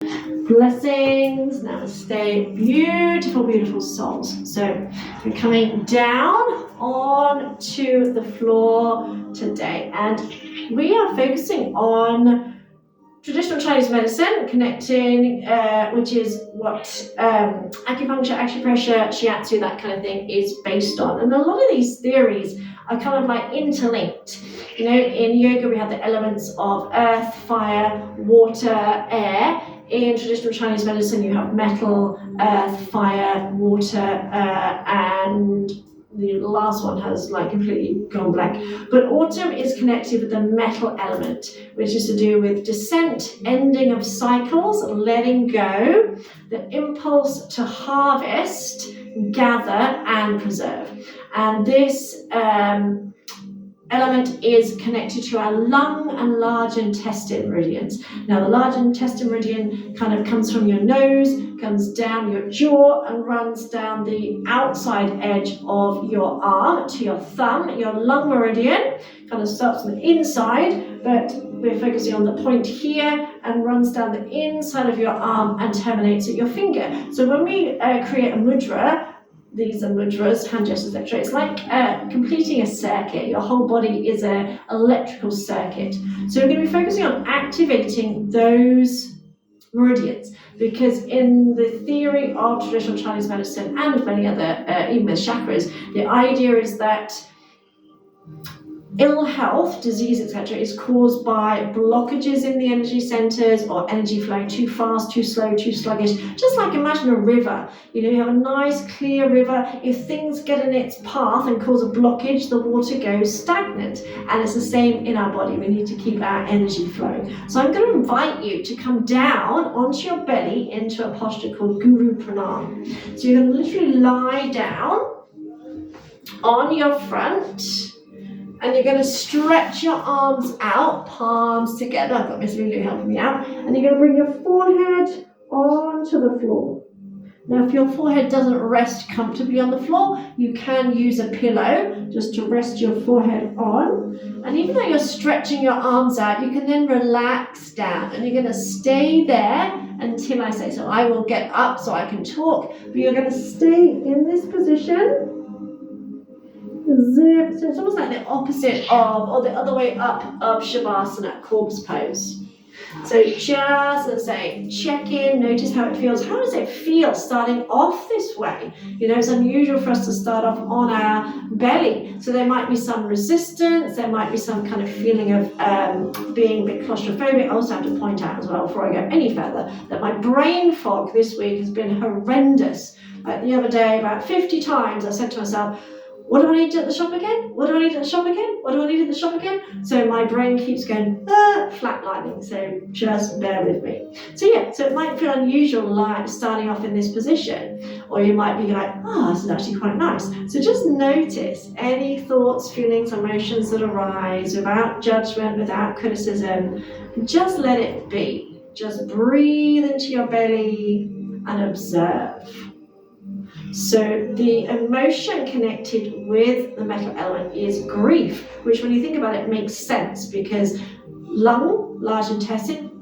Blessings, namaste, beautiful, beautiful souls. So we're coming down onto the floor today, and we are focusing on traditional Chinese medicine, connecting, which is what acupuncture, acupressure, shiatsu, that kind of thing is based on. And a lot of these theories are kind of like interlinked. You know, in yoga we have the elements of earth, fire, water, air. In traditional Chinese medicine you have metal, earth, fire, water, and the last one has like completely gone blank. But autumn is connected with the metal element, which is to do with descent, ending of cycles, letting go, the impulse to harvest, gather and preserve. And this element is connected to our lung and large intestine meridians. Now the large intestine meridian kind of comes from your nose, comes down your jaw and runs down the outside edge of your arm to your thumb. Your lung meridian kind of starts on the inside, but we're focusing on the point here and runs down the inside of your arm and terminates at your finger. So when we create a mudra, these are mudras, hand gestures, etc. It's like completing a circuit. Your whole body is an electrical circuit. So we're going to be focusing on activating those meridians, because in the theory of traditional Chinese medicine and many other, even with chakras, the idea is that ill health, disease, etc. is caused by blockages in the energy centers or energy flowing too fast, too slow, too sluggish. Just like imagine a river. You know, you have a nice clear river. If things get in its path and cause a blockage, the water goes stagnant. And it's the same in our body. We need to keep our energy flowing. So I'm going to invite you to come down onto your belly into a posture called Guru Pranam. So you're going to literally lie down on your front, and you're going to stretch your arms out, palms together. I've got Miss Lulu helping me out. And you're going to bring your forehead onto the floor. Now, if your forehead doesn't rest comfortably on the floor, you can use a pillow just to rest your forehead on. And even though you're stretching your arms out, you can then relax down. And you're going to stay there until I say so. I will get up so I can talk, but you're going to stay in this position. Zip. So it's almost like the opposite of, or the other way up of Shavasana, corpse pose. So just, let's say, check in, notice how it feels. How does it feel starting off this way? You know, it's unusual for us to start off on our belly. So there might be some resistance, there might be some kind of feeling of being a bit claustrophobic. I also have to point out as well, before I go any further, that my brain fog this week has been horrendous. Like the other day, about 50 times, I said to myself, what do I need at the shop again? What do I need at the shop again? What do I need at the shop again? So my brain keeps going flatlining, so just bear with me. So yeah, so it might feel unusual like starting off in this position, or you might be like, oh, this is actually quite nice. So just notice any thoughts, feelings, emotions that arise without judgment, without criticism. Just let it be. Just breathe into your belly and observe. So the emotion connected with the metal element is grief, which when you think about it makes sense, because lung, large intestine,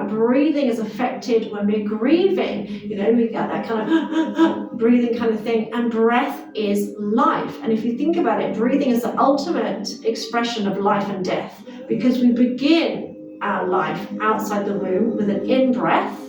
breathing is affected when we're grieving. You know, we got that kind of breathing kind of thing, and breath is life. And if you think about it, breathing is the ultimate expression of life and death, because we begin our life outside the womb with an in-breath.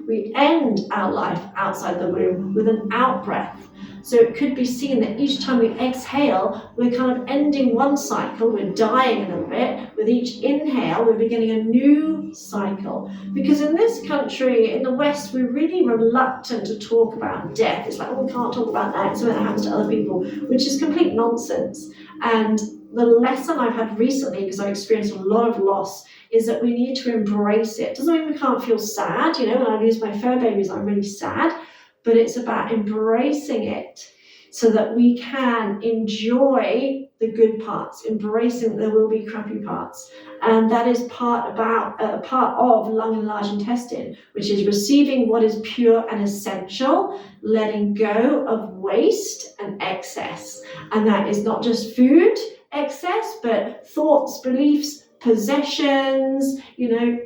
We end our life outside the womb with an out-breath. So it could be seen that each time we exhale, we're kind of ending one cycle, we're dying a little bit. With each inhale, we're beginning a new cycle. Because in this country, in the West, we're really reluctant to talk about death. It's like, oh, we can't talk about that, it's something that happens to other people, which is complete nonsense. And the lesson I've had recently, because I've experienced a lot of loss, is that we need to embrace it. Doesn't mean we can't feel sad. You know, when I lose my fur babies, I'm really sad, but it's about embracing it so that we can enjoy the good parts, embracing that there will be crappy parts. And that is part of lung and large intestine, which is receiving what is pure and essential, letting go of waste and excess. And that is not just food excess, but thoughts, beliefs, possessions,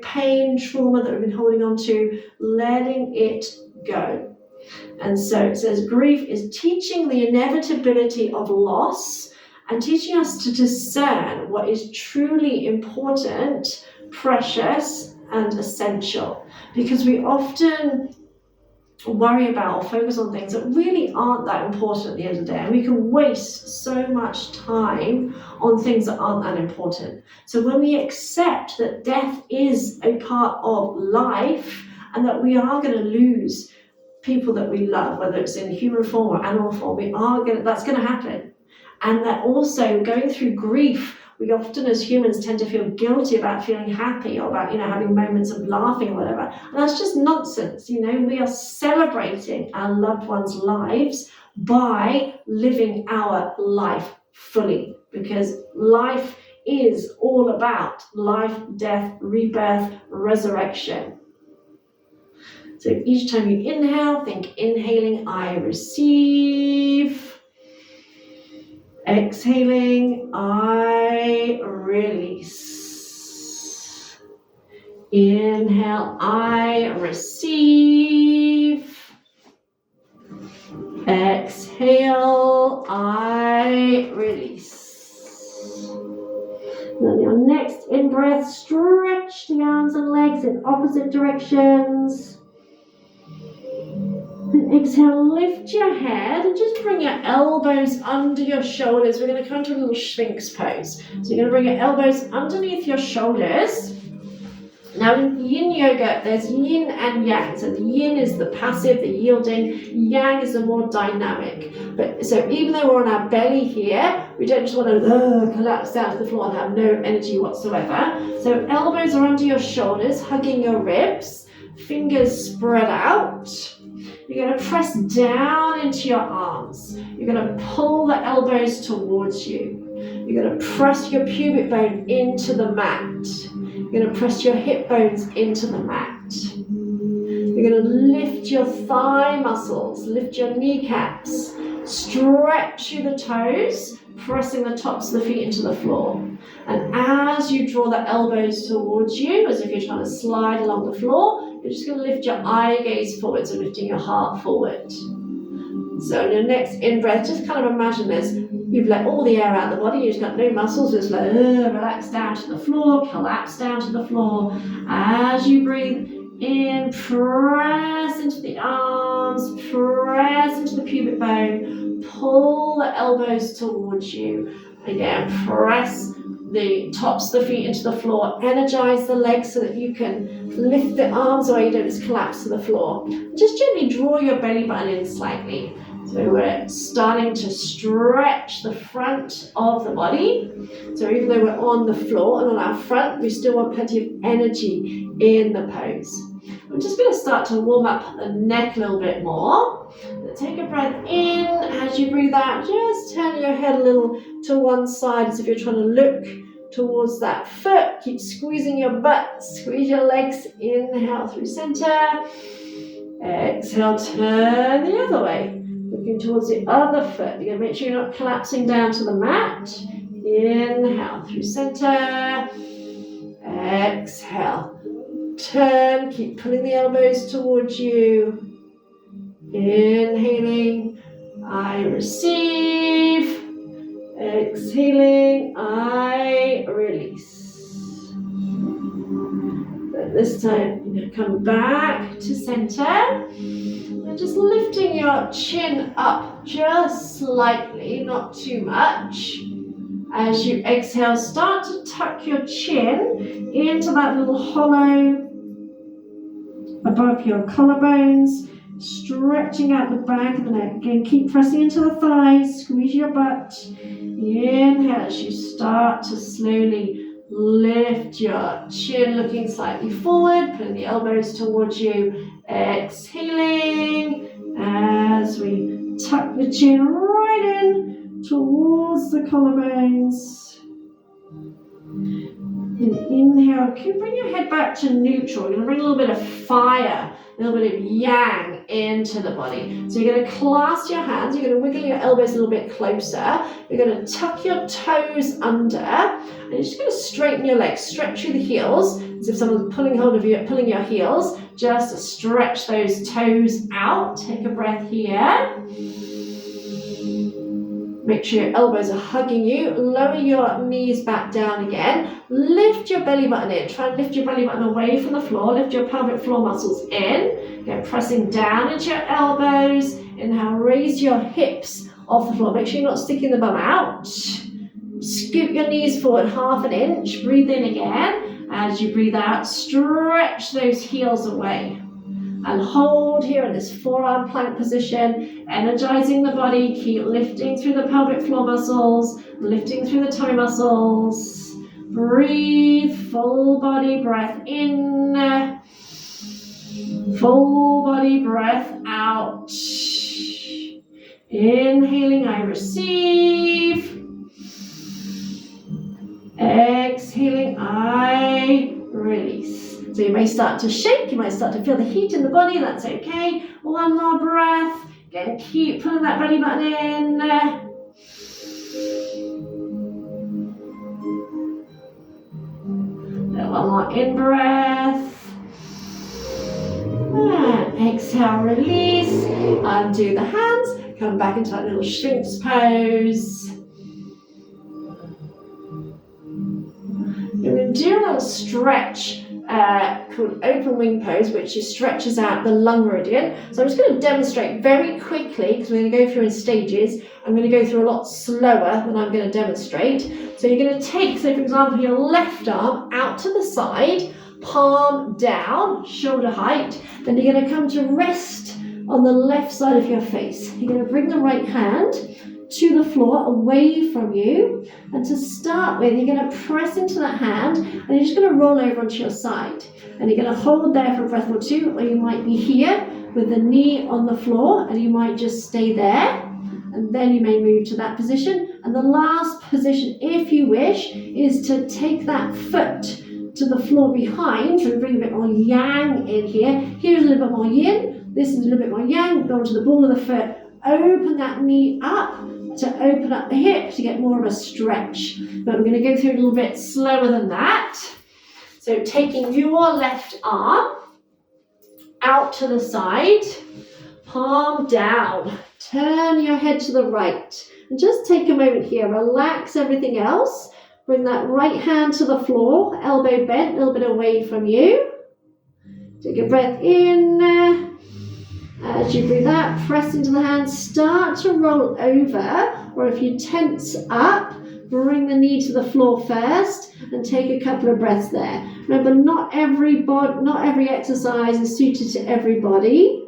pain, trauma that we've been holding on to, letting it go. And so it says grief is teaching the inevitability of loss and teaching us to discern what is truly important, precious, and essential. Because we often worry about or focus on things that really aren't that important at the end of the day, and we can waste so much time on things that aren't that important. So when we accept that death is a part of life and that we are going to lose people that we love, whether it's in human form or animal form, that's going to happen. And that also going through grief, we often as humans tend to feel guilty about feeling happy or about, having moments of laughing or whatever. And that's just nonsense. We are celebrating our loved ones' lives by living our life fully, because life is all about life, death, rebirth, resurrection. So each time you inhale, think inhaling, I receive. Exhaling, I release. Inhale, I receive. Exhale, I release. Then your next in-breath, stretch the arms and legs in opposite directions. Then exhale, lift your head and just bring your elbows under your shoulders. We're going to come into a little Sphinx pose. So you're going to bring your elbows underneath your shoulders. Now in Yin Yoga, there's Yin and Yang. So the Yin is the passive, the yielding. Yang is the more dynamic. So even though we're on our belly here, we don't just want to collapse down to the floor and have no energy whatsoever. So elbows are under your shoulders, hugging your ribs. Fingers spread out. You're going to press down into your arms. You're going to pull the elbows towards you. You're going to press your pubic bone into the mat. You're going to press your hip bones into the mat. You're going to lift your thigh muscles, lift your kneecaps, stretch through the toes, pressing the tops of the feet into the floor. And as you draw the elbows towards you, as if you're trying to slide along the floor, you're just going to lift your eye gaze forward, so lifting your heart forward. So in your next in-breath, just kind of imagine this. You've let all the air out of the body, you've got no muscles, just relax down to the floor, collapse down to the floor. As you breathe in, press into the arms, press into the pubic bone, pull the elbows towards you. Again, press the tops of the feet into the floor, energize the legs so that you can lift the arms away, you don't just collapse to the floor. Just gently draw your belly button in slightly. So we're starting to stretch the front of the body. So even though we're on the floor and on our front, we still want plenty of energy in the pose. I'm just going to start to warm up the neck a little bit more. Take a breath in. As you breathe out, just turn your head a little to one side as if you're trying to look towards that foot. Keep squeezing your butt, squeeze your legs. Inhale through center. Exhale, turn the other way. Looking towards the other foot. You're going to make sure you're not collapsing down to the mat. Inhale through center. Exhale. Turn, keep pulling the elbows towards you. Inhaling, I receive. Exhaling, I release. But this time, you're going to come back to center. And just lifting your chin up just slightly, not too much. As you exhale, start to tuck your chin into that little hollow above your collarbones, stretching out the back of the neck. Again, keep pressing into the thighs, squeeze your butt. Inhale as you start to slowly lift your chin, looking slightly forward, putting the elbows towards you. Exhaling as we tuck the chin right in towards the collarbones. And inhale, can you bring your head back to neutral? You're going to bring a little bit of fire a little bit of yang into the body. So you're going to clasp your hands, you're going to wiggle your elbows a little bit closer, you're going to tuck your toes under, and you're just going to straighten your legs, stretch through the heels, as if someone's pulling hold of you, pulling your heels, just to stretch those toes out. Take a breath here. Make sure your elbows are hugging you. Lower your knees back down again. Lift your belly button in. Try and lift your belly button away from the floor. Lift your pelvic floor muscles in. Again, pressing down into your elbows. Inhale, raise your hips off the floor. Make sure you're not sticking the bum out. Scoot your knees forward 1/2 inch. Breathe in again. As you breathe out, stretch those heels away. And hold here in this forearm plank position, energizing the body. Keep lifting through the pelvic floor muscles, lifting through the tummy muscles. Breathe, full body breath in, full body breath out. Inhaling, I receive. Exhaling, I release. So you may start to shake, you might start to feel the heat in the body, that's okay. One more breath. Again, keep pulling that belly button in. And one more in breath. And exhale, release. Undo the hands, come back into that little Sphinx pose. You're going to do a little stretch called open wing pose, which stretches out the lung meridian. So I'm just going to demonstrate very quickly, because we're going to go through in stages. I'm going to go through a lot slower than I'm going to demonstrate. So you're going to take, so for example, your left arm out to the side, palm down, shoulder height. Then you're going to come to rest on the left side of your face. You're going to bring the right hand to the floor, away from you, and to start with, you're going to press into that hand, and you're just going to roll over onto your side, and you're going to hold there for a breath or two, or you might be here with the knee on the floor, and you might just stay there, and then you may move to that position. And the last position, if you wish, is to take that foot to the floor behind, so bring a bit more yang in here. Here's a little bit more yin, this is a little bit more yang. Go onto the ball of the foot, open that knee up, to open up the hip to get more of a stretch. But we're going to go through a little bit slower than that. So taking your left arm out to the side, palm down, turn your head to the right, and just take a moment here, relax everything else, bring that right hand to the floor, elbow bent, a little bit away from you. Take a breath in. As you breathe out, press into the hands, start to roll over, or if you tense up, bring the knee to the floor first and take a couple of breaths there. Remember, not every exercise is suited to everybody.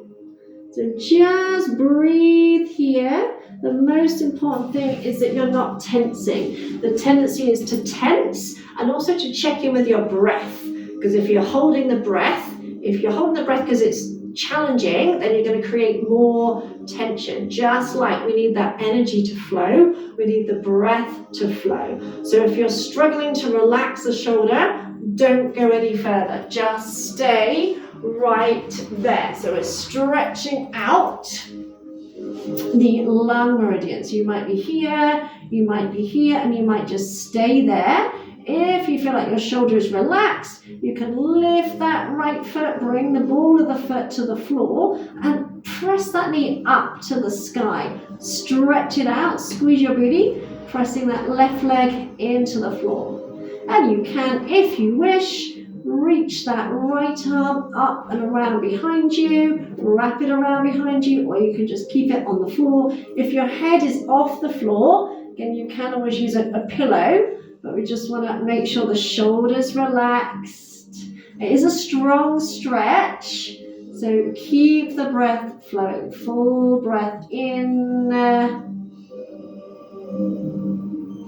So just breathe here. The most important thing is that you're not tensing. The tendency is to tense and also to check in with your breath. Because if you're holding the breath because it's challenging, then you're going to create more tension. Just like we need that energy to flow, we need the breath to flow. So if you're struggling to relax the shoulder, don't go any further. Just stay right there. So we're stretching out the lung meridians. You might be here, you might be here, and you might just stay there. If you feel like your shoulder is relaxed, you can lift that right foot, bring the ball of the foot to the floor, and press that knee up to the sky. Stretch it out, squeeze your booty, pressing that left leg into the floor. And you can, if you wish, reach that right arm up and around behind you, wrap it around behind you, or you can just keep it on the floor. If your head is off the floor, again, you can always use a pillow, but we just want to make sure the shoulders relaxed. It is a strong stretch, so keep the breath flowing. Full breath in,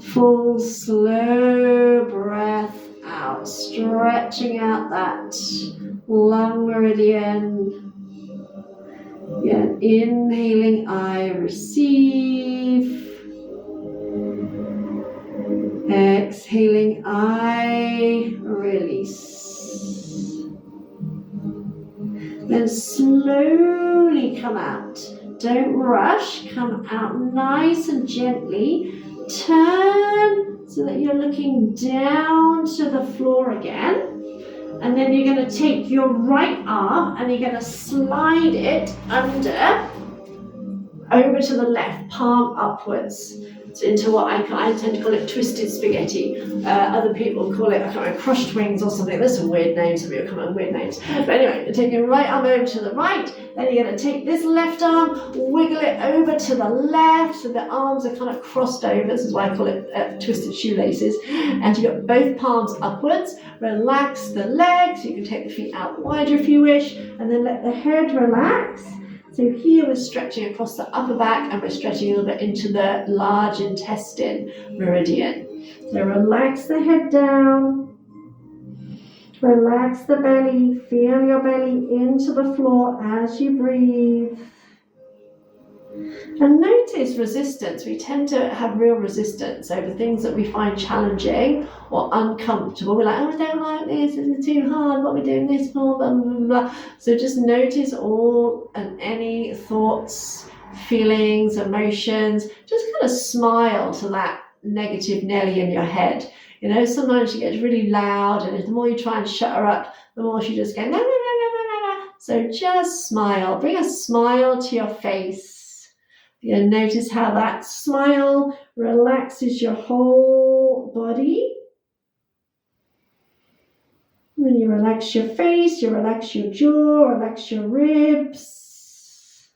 full slow breath out, stretching out that lung meridian. Again, inhaling, I receive. Exhaling, I release. Then slowly come out. Don't rush, come out nice and gently. Turn so that you're looking down to the floor again. And then you're going to take your right arm and you're going to slide it under, over to the left, palm upwards, into what I tend to call it twisted spaghetti. Other people call it, I can't remember, crushed wings or something. There's some weird names, some people come up with weird names. But anyway, you're taking your right arm over to the right, then you're going to take this left arm, wiggle it over to the left, so the arms are kind of crossed over. This is why I call it twisted shoelaces. And you've got both palms upwards. Relax the legs. You can take the feet out wider if you wish, and then let the head relax. So here we're stretching across the upper back and we're stretching a little bit into the large intestine meridian. So relax the head down, relax the belly, feel your belly into the floor as you breathe. And notice resistance. We tend to have real resistance over things that we find challenging or uncomfortable. We're like, oh, I don't like this, this is too hard, what are we doing this for, blah, blah, blah, blah. So just notice all and any thoughts, feelings, emotions. Just kind of smile to that negative Nelly in your head. You know, sometimes she gets really loud, and the more you try and shut her up, the more she just goes, no, no, no, no, no, no. So just smile. Bring a smile to your face. You're going to notice how that smile relaxes your whole body. When you relax your face, you relax your jaw, relax your ribs.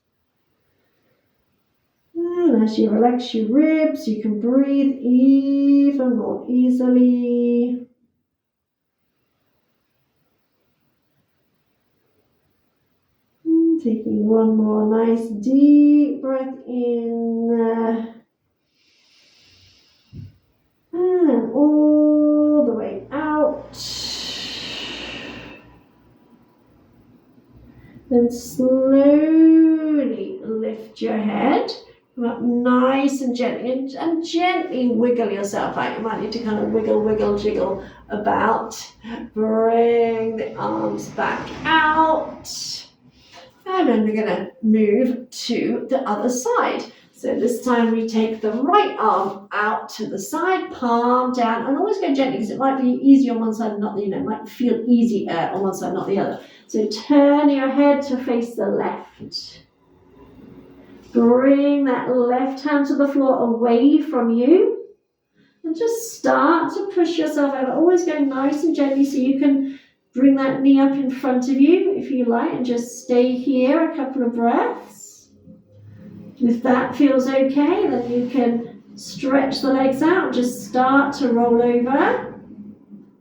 And as you relax your ribs, you can breathe even more easily. Taking one more nice deep breath in. And all the way out. Then slowly lift your head. Come up nice and gently, and gently wiggle yourself out. You might need to kind of wiggle, jiggle about. Bring the arms back out. And then we're going to move to the other side. So this time we take the right arm out to the side, palm down, and always go gently because it might be easy on one side and not the other. It might feel easier on one side, not the other. So turn your head to face the left. Bring that left hand to the floor away from you. And just start to push yourself out. Always go nice and gently so you can bring that knee up in front of you if you like, and just stay here a couple of breaths. If that feels okay, then you can stretch the legs out, just start to roll over.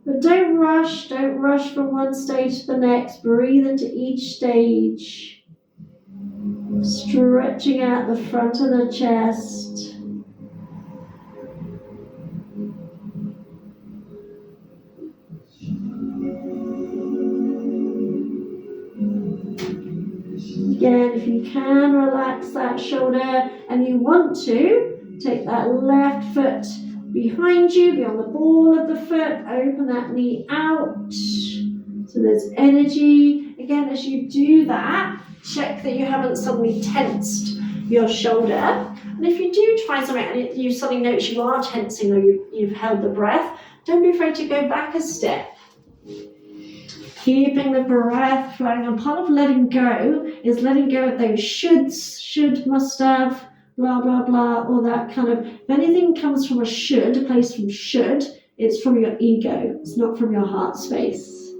But don't rush from one stage to the next. Breathe into each stage. Stretching out the front of the chest. Again, if you can, relax that shoulder, and you want to, take that left foot behind you, beyond the ball of the foot, open that knee out, so there's energy. Again, as you do that, check that you haven't suddenly tensed your shoulder, and if you do try something and you suddenly notice you are tensing or you've held the breath, don't be afraid to go back a step. Keeping the breath flowing, and part of letting go is letting go of those should, must have, blah, blah, blah, all that kind of, if anything comes from a should, a place from should, it's from your ego, it's not from your heart space.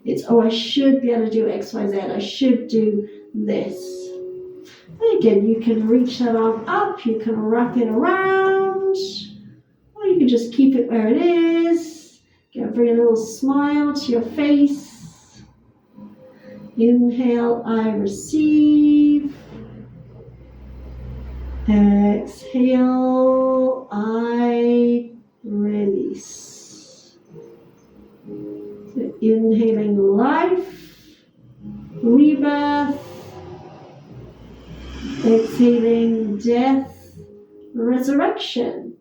It's, oh, I should be able to do X, Y, Z, I should do this. And again, you can reach that arm up, you can wrap it around, or you can just keep it where it is. Bring a little smile to your face. Inhale, I receive. Exhale, I release. So inhaling life, rebirth. Exhaling death, resurrection.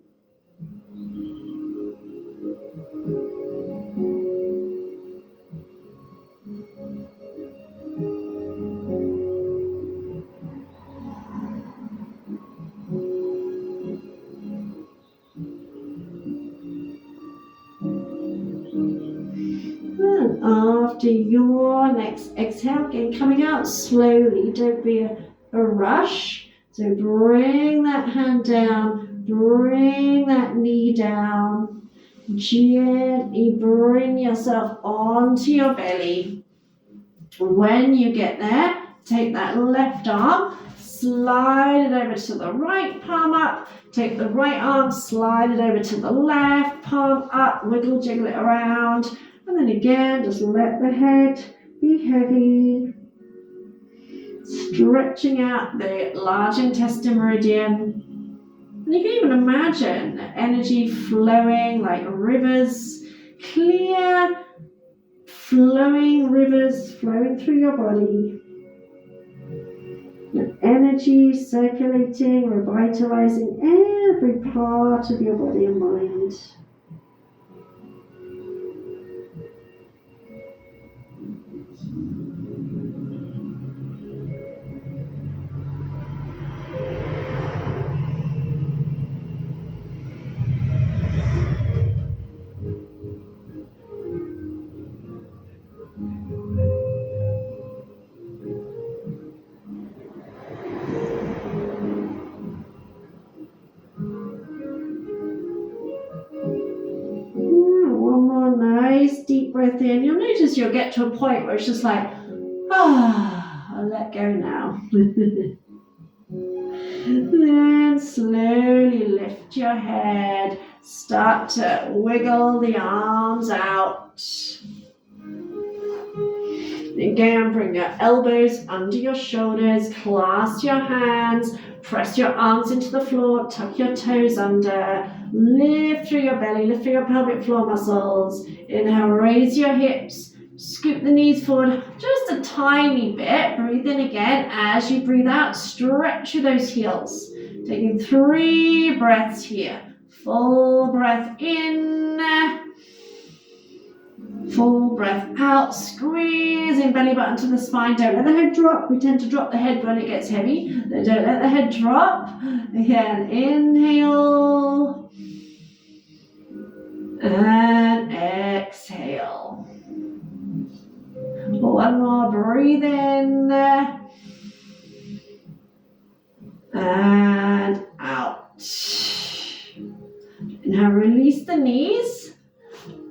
after your next exhale. Again, coming out slowly. Don't be a rush. So bring that hand down. Bring that knee down. Gently bring yourself onto your belly. When you get there, take that left arm, slide it over to the right palm up. Take the right arm, slide it over to the left palm up, wiggle, jiggle it around. And then again, just let the head be heavy. Stretching out the large intestine meridian. And you can even imagine the energy flowing like rivers, clear, flowing rivers flowing through your body. The energy circulating, revitalizing every part of your body and mind. Deep breath in. You'll notice you'll get to a point where it's just like, I'll let go now. Then slowly lift your head. Start to wiggle the arms out. Again, bring your elbows under your shoulders. Clasp your hands. Press your arms into the floor. Tuck your toes under. Lift through your belly, lift through your pelvic floor muscles. Inhale, raise your hips, scoop the knees forward just a tiny bit. Breathe in again. As you breathe out, stretch through those heels. Taking 3 breaths here. Full breath in, full breath out. Squeezing belly button to the spine. Don't let the head drop. We tend to drop the head when it gets heavy. Then don't let the head drop. Again, inhale. And exhale. One more, breathe in and out. Now release the knees,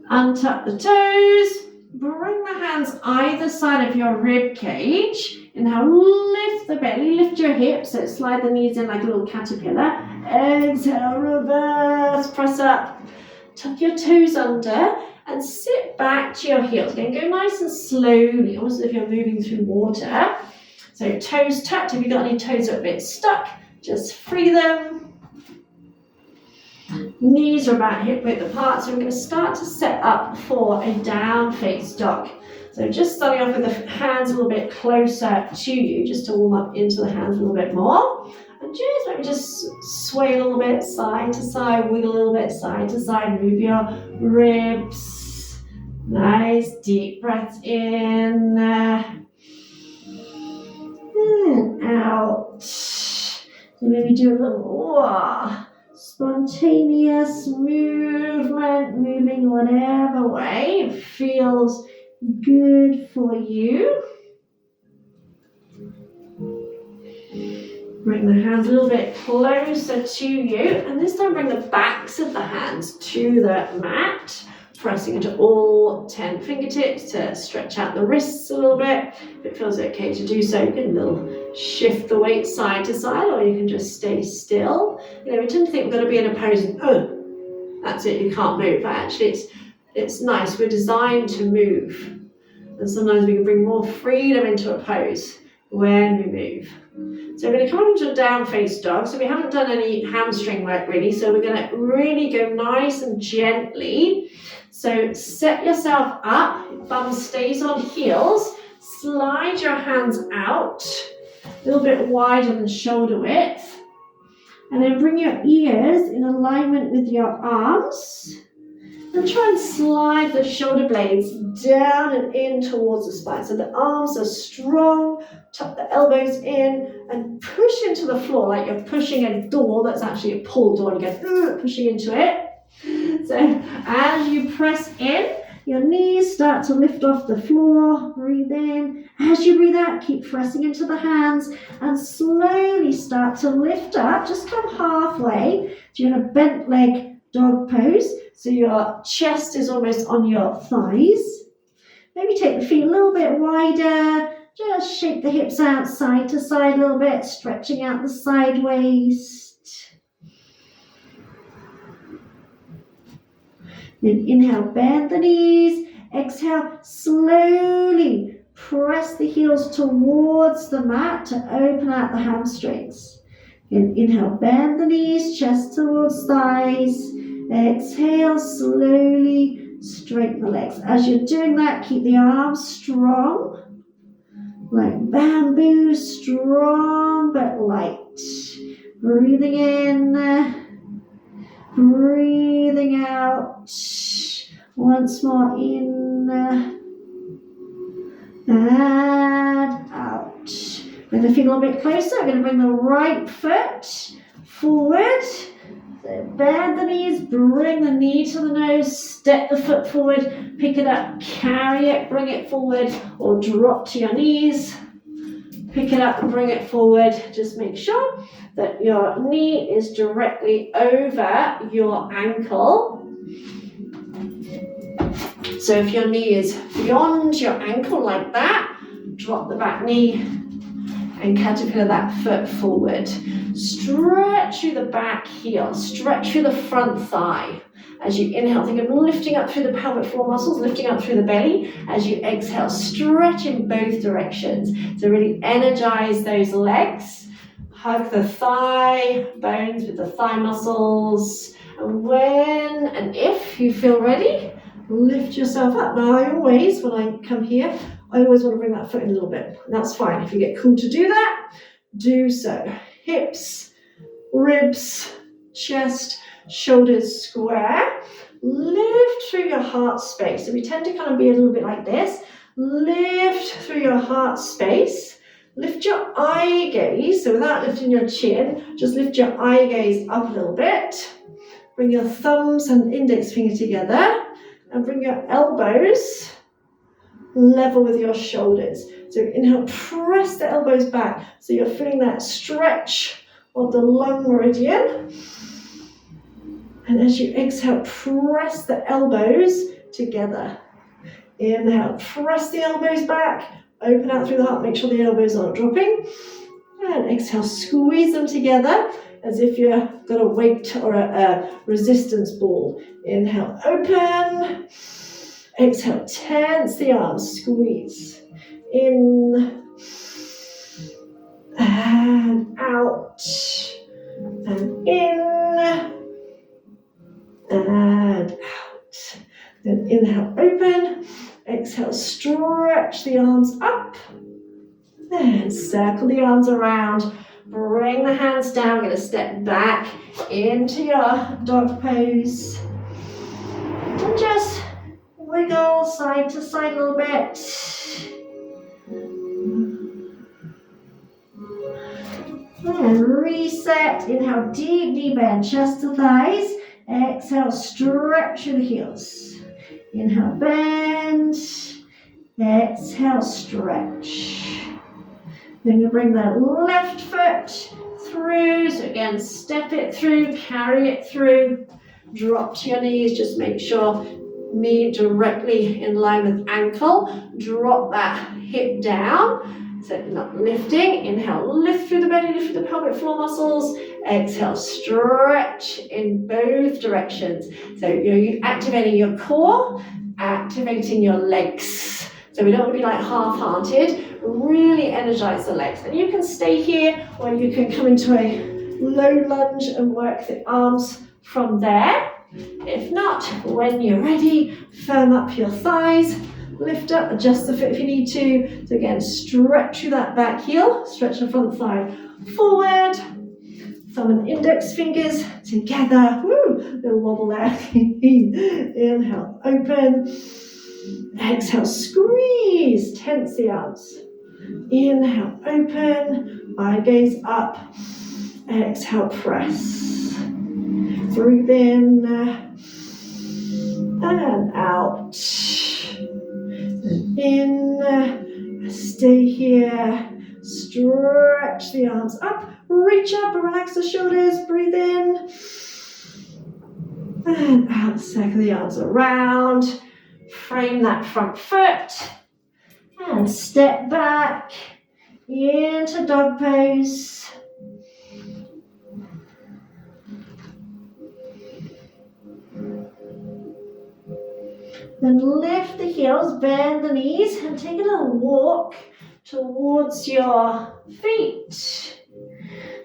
untuck the toes, bring the hands either side of your rib cage. Inhale, lift the belly, lift your hips, so slide the knees in like a little caterpillar. Exhale, reverse, press up. Tuck your toes under and sit back to your heels. Again, go nice and slowly, almost as if you're moving through water. So toes tucked. If you've got any toes that are a bit stuck, just free them. Knees are about hip width apart. So we're going to start to set up for a down face dog. So just starting off with the hands a little bit closer to you, just to warm up into the hands a little bit more. And just maybe just sway a little bit side to side, wiggle a little bit side to side, move your ribs. Nice deep breaths in and out. So maybe do a little spontaneous movement, moving whatever way feels good for you. Bring the hands a little bit closer to you, and this time bring the backs of the hands to the mat, pressing into all 10 fingertips to stretch out the wrists a little bit. If it feels okay to do so, you can shift the weight side to side, or you can just stay still. You know, we tend to think we're going to be in a pose and that's it, you can't move. But actually it's nice, we're designed to move. And sometimes we can bring more freedom into a pose when we move. So we're going to come into a down face dog. So we haven't done any hamstring work really. So we're going to really go nice and gently. So set yourself up, bum stays on heels. Slide your hands out, a little bit wider than shoulder width. And then bring your ears in alignment with your arms. And try and slide the shoulder blades down and in towards the spine. So the arms are strong, tuck the elbows in and push into the floor like you're pushing a door that's actually a pull door and you go pushing into it. So as you press in, your knees start to lift off the floor. Breathe in. As you breathe out, keep pressing into the hands and slowly start to lift up. Just come halfway to a bent leg dog pose. So your chest is almost on your thighs. Maybe take the feet a little bit wider. Just shake the hips out side to side a little bit, stretching out the side waist. Then inhale, bend the knees. Exhale, slowly press the heels towards the mat to open out the hamstrings. And inhale, bend the knees, chest towards thighs. Exhale, slowly straighten the legs. As you're doing that, keep the arms strong, like bamboo, strong but light. Breathing in, breathing out. Once more in and out. We're going to feel a bit closer. We're going to bring the right foot forward. So bend the knees, bring the knee to the nose, step the foot forward, pick it up, carry it, bring it forward, or drop to your knees. Pick it up and bring it forward. Just make sure that your knee is directly over your ankle. So if your knee is beyond your ankle like that, drop the back knee and caterpillar that foot forward. Stretch through the back heel, stretch through the front thigh. As you inhale, think of lifting up through the pelvic floor muscles, lifting up through the belly. As you exhale, stretch in both directions. So really energize those legs. Hug the thigh bones with the thigh muscles. And when and if you feel ready, lift yourself up. Now I always, when I come here, I always want to bring that foot in a little bit. And that's fine. If you get cool to do that, do so. Hips, ribs, chest, shoulders square. Lift through your heart space. So we tend to kind of be a little bit like this. Lift through your heart space. Lift your eye gaze. So without lifting your chin, just lift your eye gaze up a little bit. Bring your thumbs and index finger together. And bring your elbows level with your shoulders. So inhale, press the elbows back. So you're feeling that stretch of the lung meridian. And as you exhale, press the elbows together. Inhale, press the elbows back. Open out through the heart. Make sure the elbows aren't dropping. And exhale, squeeze them together as if you've got a weight or a resistance ball. Inhale, open. Exhale, tense the arms, squeeze. In and out. And in and out. Then inhale, open. Exhale, stretch the arms up. Then circle the arms around. Bring the hands down. We're going to step back into your dog pose. And just wiggle side to side a little bit. And reset. Inhale, deep knee bend, chest to thighs. Exhale, stretch through the heels. Inhale, bend. Exhale, stretch. Then you bring the left foot through. So again, step it through, carry it through. Drop to your knees. Just make sure knee directly in line with ankle. Drop that hip down. So not lifting. Inhale, lift through the belly, lift through the pelvic floor muscles. Exhale, stretch in both directions. So you're activating your core, activating your legs. So we don't want to be like half-hearted. Really energize the legs. And you can stay here or you can come into a low lunge and work the arms from there. If not, when you're ready, firm up your thighs, lift up, adjust the foot if you need to. So again, stretch through that back heel, stretch the front thigh forward. Thumb and index fingers together. Woo, little wobble there. Inhale, open. Exhale, squeeze, tense the arms. Inhale, open, eye gaze up. Exhale, press. Breathe in and out. And in, stay here. Stretch the arms up, reach up and relax the shoulders, breathe in. And out, circle the arms around. Frame that front foot. And step back into dog pose. Then lift the heels, bend the knees, and take a little walk towards your feet.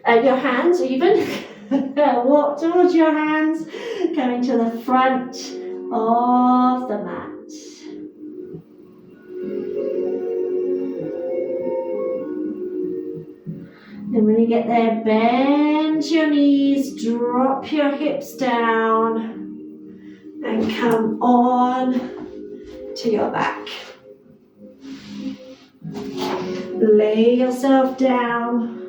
Your hands even. Walk towards your hands, coming to the front of the mat. And when you get there, bend your knees, drop your hips down, and come on to your back. Lay yourself down.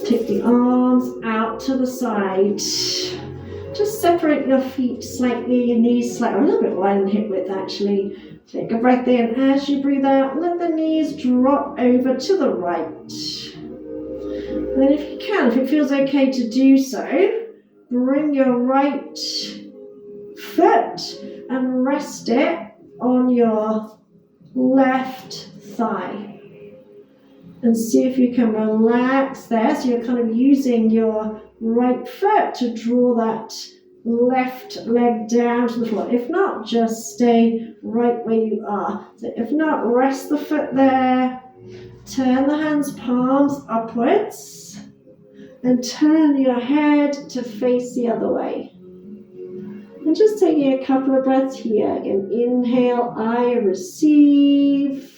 Take the arms out to the side. Just separate your feet slightly, your knees slightly, a little bit wider than hip width actually. Take a breath in as you breathe out. Let the knees drop over to the right. And then if you can, if it feels okay to do so, bring your right foot and rest it on your left thigh. And see if you can relax there. So you're kind of using your right foot to draw that left leg down to the floor. If not, just stay right where you are. So if not, rest the foot there. Turn the hands, palms upwards. And turn your head to face the other way. And just taking a couple of breaths here. Again, inhale, I receive.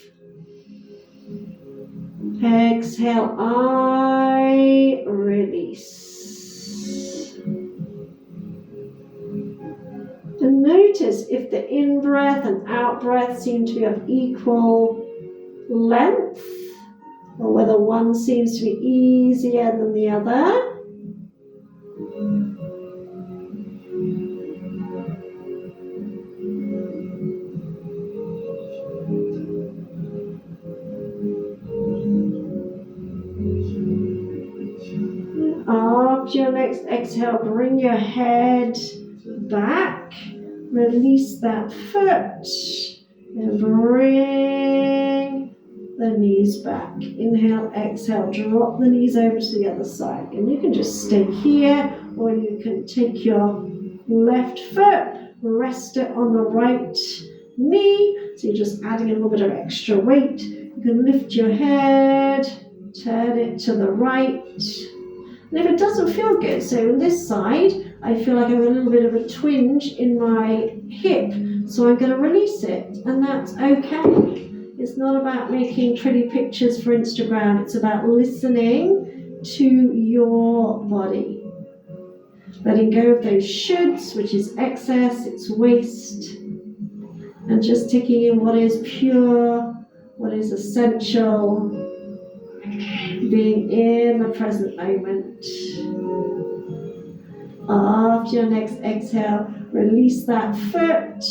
Exhale, I release. And notice if the in-breath and out-breath seem to be of equal length, or whether one seems to be easier than the other. After your next exhale, bring your head back, release that foot, and bring the knees back. Inhale, exhale, drop the knees over to the other side. And you can just stay here, or you can take your left foot, rest it on the right knee. So you're just adding a little bit of extra weight. You can lift your head, turn it to the right. And if it doesn't feel good, so on this side, I feel like I have a little bit of a twinge in my hip, so I'm going to release it, and that's okay. It's not about making pretty pictures for Instagram, it's about listening to your body. Letting go of those shoulds, which is excess, it's waste, and just taking in what is pure, what is essential, being in the present moment. After your next exhale, release that foot,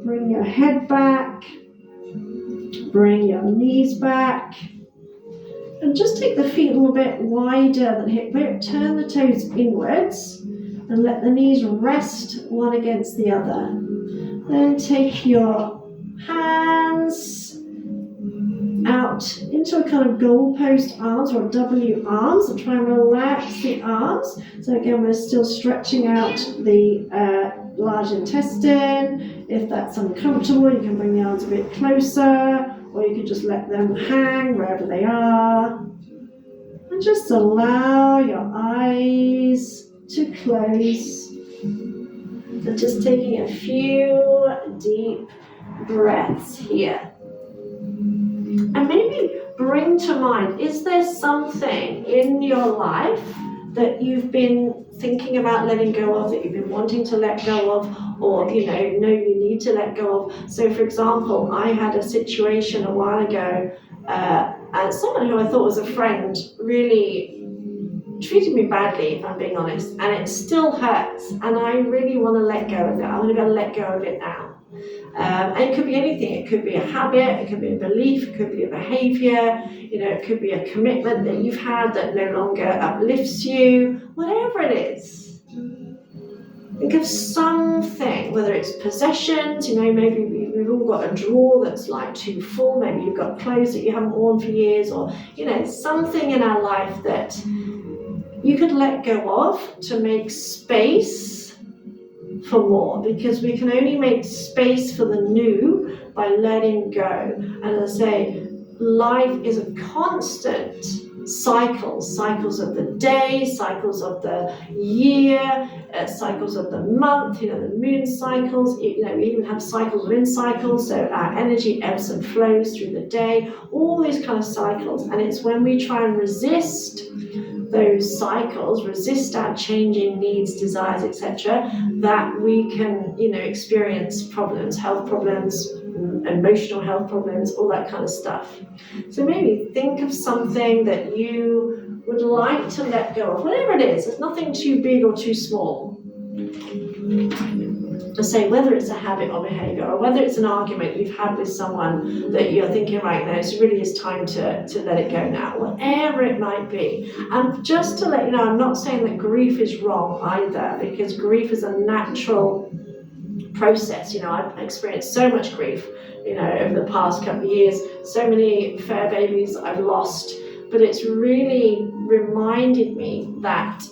bring your head back, bring your knees back, and just take the feet a little bit wider than hip width, turn the toes inwards, and let the knees rest one against the other. Then take your hands out into a kind of goalpost arms or W arms, and try and relax the arms. So again, we're still stretching out the large intestine. If that's uncomfortable, you can bring the arms a bit closer, or you can just let them hang wherever they are. And just allow your eyes to close. And just taking a few deep breaths here. And maybe bring to mind, is there something in your life that you've been thinking about letting go of, that you've been wanting to let go of, or know you need to let go of? So for example, I had a situation a while ago, and someone who I thought was a friend really treated me badly, if I'm being honest, and it still hurts, and I really want to let go of it. I want to be able to let go of it now. And it could be anything. It could be a habit, it could be a belief, it could be a behavior, it could be a commitment that you've had that no longer uplifts you, whatever it is. Think of something, whether it's possessions, maybe we've all got a drawer that's like too full, maybe you've got clothes that you haven't worn for years, or, something in our life that you could let go of to make space for more, because we can only make space for the new by letting go. And as I say, life is a constant cycles of the day, cycles of the year, cycles of the month, the moon cycles, we even have cycles within cycles, so our energy ebbs and flows through the day, all these kind of cycles. And it's when we try and resist those cycles, resist our changing needs, desires, etc., that we can, experience problems, health problems, emotional health problems, all that kind of stuff. So maybe think of something that you would like to let go of, whatever it is. There's nothing too big or too small. To say whether it's a habit or behavior, or whether it's an argument you've had with someone that you're thinking, right now, it really is time to let it go now, whatever it might be. And just to let you know, I'm not saying that grief is wrong either, because grief is a natural process. I've experienced so much grief, over the past couple of years, so many fur babies I've lost, but it's really reminded me that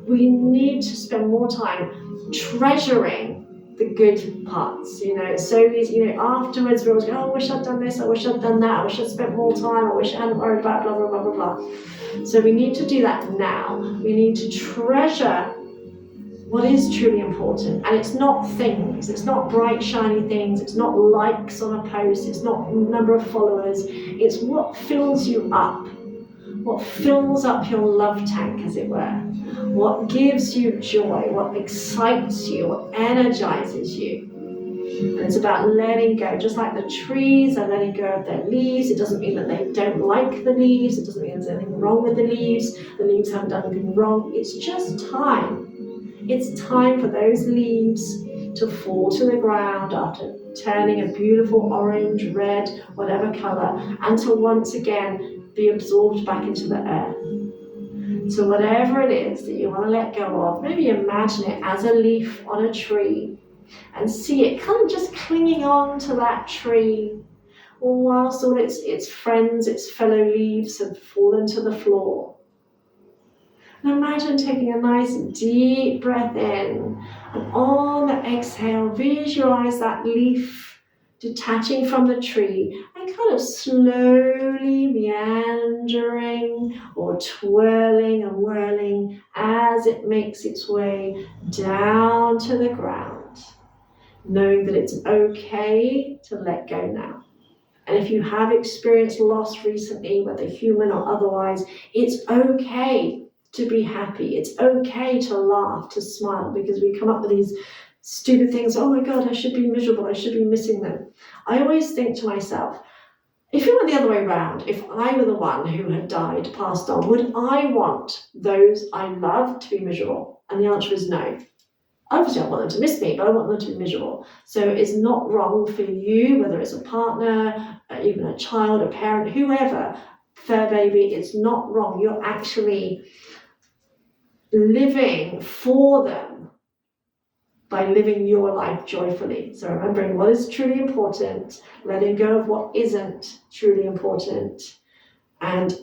we need to spend more time treasuring the good parts. It's so easy, afterwards we're always going, I wish I'd done this, I wish I'd done that, I wish I'd spent more time, I wish I hadn't worried about blah, blah, blah, blah, blah. So we need to do that now. We need to treasure what is truly important. And it's not things, it's not bright, shiny things, it's not likes on a post, it's not number of followers, it's what fills you up, what fills up your love tank, as it were, what gives you joy, what excites you, what energizes you. And it's about letting go, just like the trees are letting go of their leaves. It doesn't mean that they don't like the leaves, it doesn't mean there's anything wrong with the leaves haven't done anything wrong, it's just time. It's time for those leaves to fall to the ground after turning a beautiful orange, red, whatever color, and to once again be absorbed back into the earth. So whatever it is that you want to let go of, maybe imagine it as a leaf on a tree and see it kind of just clinging on to that tree, whilst all its friends, its fellow leaves have fallen to the floor. And imagine taking a nice deep breath in, and on the exhale, visualize that leaf detaching from the tree and kind of slowly meandering or twirling and whirling as it makes its way down to the ground, knowing that it's okay to let go now. And if you have experienced loss recently, whether human or otherwise, it's okay to be happy. It's okay to laugh, to smile, because we come up with these stupid things. Oh my God, I should be miserable. I should be missing them. I always think to myself, if it were the other way around, if I were the one who had died, passed on, would I want those I love to be miserable? And the answer is no. Obviously, I want them to miss me, but I want them to be miserable. So it's not wrong for you, whether it's a partner, even a child, a parent, whoever, fur baby, it's not wrong. You're actually living for them by living your life joyfully. So remembering what is truly important, letting go of what isn't truly important, and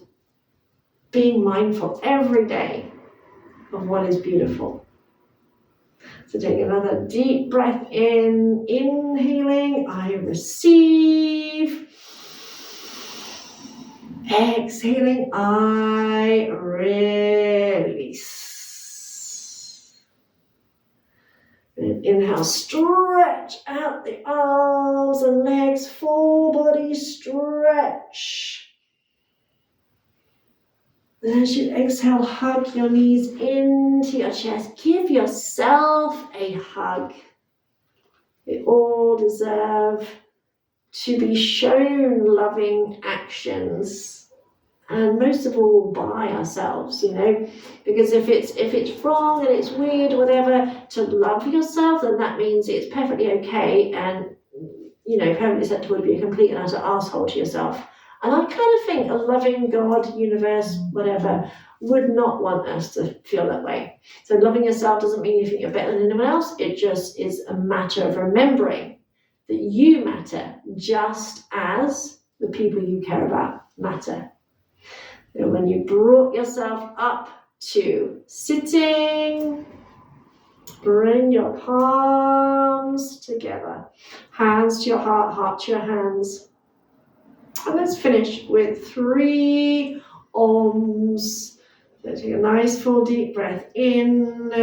being mindful every day of what is beautiful. So take another deep breath in, inhaling, I receive. Exhaling, I release. And inhale, stretch out the arms and legs, full body stretch. Then as you exhale, hug your knees into your chest. Give yourself a hug. We all deserve to be shown loving actions, and most of all by ourselves, because if it's wrong and it's weird or whatever to love yourself, then that means it's perfectly okay and parent is said to be a complete and utter asshole to yourself. And I kind of think a loving God, universe, whatever, would not want us to feel that way. So loving yourself doesn't mean you think you're better than anyone else. It just is a matter of remembering that you matter just as the people you care about matter. When you brought yourself up to sitting, bring your palms together, hands to your heart, heart to your hands. And let's finish with 3 Oms. So take a nice full deep breath in.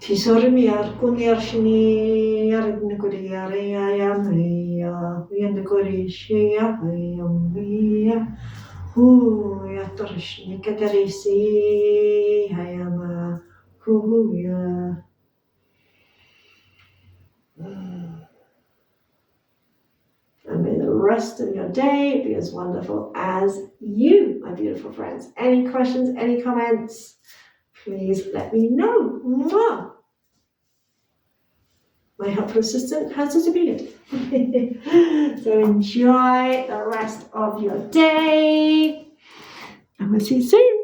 Tisormi arkuni arshini aridnikuri arayamaya yandikuri shayamaya yatorishni katarisi hayama huya. And may the rest of your day be as wonderful as you, my beautiful friends. Any questions, any comments? Please let me know. Mwah. My helpful assistant has disappeared. So enjoy the rest of your day, and we'll see you soon.